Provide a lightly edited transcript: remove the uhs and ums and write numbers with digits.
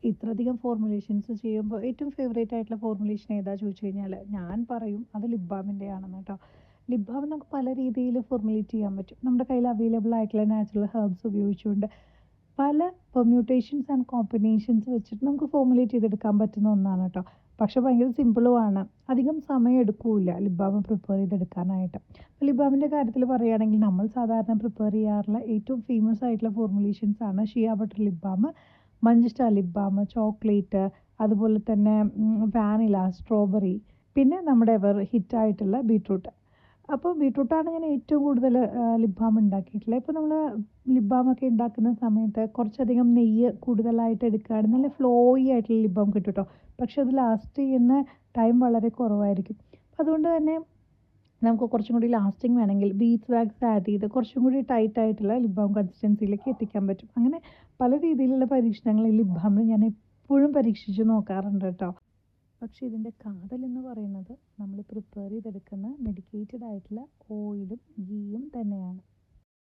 ഇത്രയധികം ഫോർമുലേഷൻസ് ചെയ്യുമ്പോൾ ഏറ്റവും ഫേവറേറ്റ് ആയിട്ടുള്ള ഫോർമുലേഷൻ ഏതാ ചോദിച്ചു കഴിഞ്ഞാൽ ഞാൻ പറയും അത് ലിപ് ബാമിൻ്റെ ആണെന്ന് കേട്ടോ. ലിപ് ബാം നമുക്ക് പല രീതിയിൽ ഫോർമുലേറ്റ് ചെയ്യാൻ പറ്റും. നമ്മുടെ കയ്യിൽ അവൈലബിൾ ആയിട്ടുള്ള നാച്ചുറൽ ഹെർബ്സ് ഉപയോഗിച്ചുകൊണ്ട് പല പെർമ്യൂട്ടേഷൻസ് ആൻഡ് കോമ്പിനേഷൻസ് വെച്ചിട്ട് നമുക്ക് ഫോർമുലേറ്റ് ചെയ്തെടുക്കാൻ പറ്റുന്ന ഒന്നാണ് കേട്ടോ. പക്ഷെ ഭയങ്കര സിമ്പിളുമാണ്. അധികം സമയം എടുക്കില്ല ലിപ് ബാം പ്രിപ്പയർ ചെയ്തെടുക്കാനായിട്ട്. ലിപ് ബാമിൻ്റെ കാര്യത്തിൽ പറയുകയാണെങ്കിൽ നമ്മൾ സാധാരണ പ്രിപ്പയർ ചെയ്യാറുള്ള ഏറ്റവും ഫേമസ് ആയിട്ടുള്ള ഫോർമുലേഷൻസ് ആണ് shea butter lip balm, Manjistha lip balm, chocolate, അതുപോലെ തന്നെ വാനില, സ്ട്രോബെറി, പിന്നെ നമ്മുടെ എവർ ഹിറ്റായിട്ടുള്ള ബീട്രൂട്ട്. അപ്പോൾ ബീട്രൂട്ടാണ് ഞാൻ ഏറ്റവും കൂടുതൽ ലിപ് ബാം ഉണ്ടാക്കിയിട്ടുള്ളത്. ഇപ്പോൾ നമ്മൾ ലിപ് ബാമൊക്കെ ഉണ്ടാക്കുന്ന സമയത്ത് കുറച്ചധികം നെയ്യ് കൂടുതലായിട്ട് എടുക്കുകയാണെങ്കിൽ നല്ല ഫ്ലോയി ആയിട്ടുള്ള ലിപ് ബാം കിട്ടും കേട്ടോ. പക്ഷെ അത് ലാസ്റ്റ് ചെയ്യുന്ന ടൈം വളരെ കുറവായിരിക്കും. അതുകൊണ്ട് തന്നെ നമുക്ക് കുറച്ചും കൂടി ലാസ്റ്റിംഗ് വേണമെങ്കിൽ ബീറ്റ്സ് വാക്സ് ആഡ് ചെയ്ത് കുറച്ചും കൂടി ടൈറ്റ് ആയിട്ടുള്ള ലിപ് ബാം കൺസിസ്റ്റൻസിയിലേക്ക് എത്തിക്കാൻ പറ്റും. അങ്ങനെ പല രീതിയിലുള്ള പരീക്ഷണങ്ങൾ ഈ ലിപ് ബാമിൽ ഞാൻ എപ്പോഴും പരീക്ഷിച്ച് നോക്കാറുണ്ട് കേട്ടോ. പക്ഷേ ഇതിൻ്റെ കാതലെന്ന് പറയുന്നത് നമ്മൾ പ്രിപ്പയർ ചെയ്തെടുക്കുന്ന മെഡിക്കേറ്റഡ് ആയിട്ടുള്ള ഓയിലും ഗീയും തന്നെയാണ്.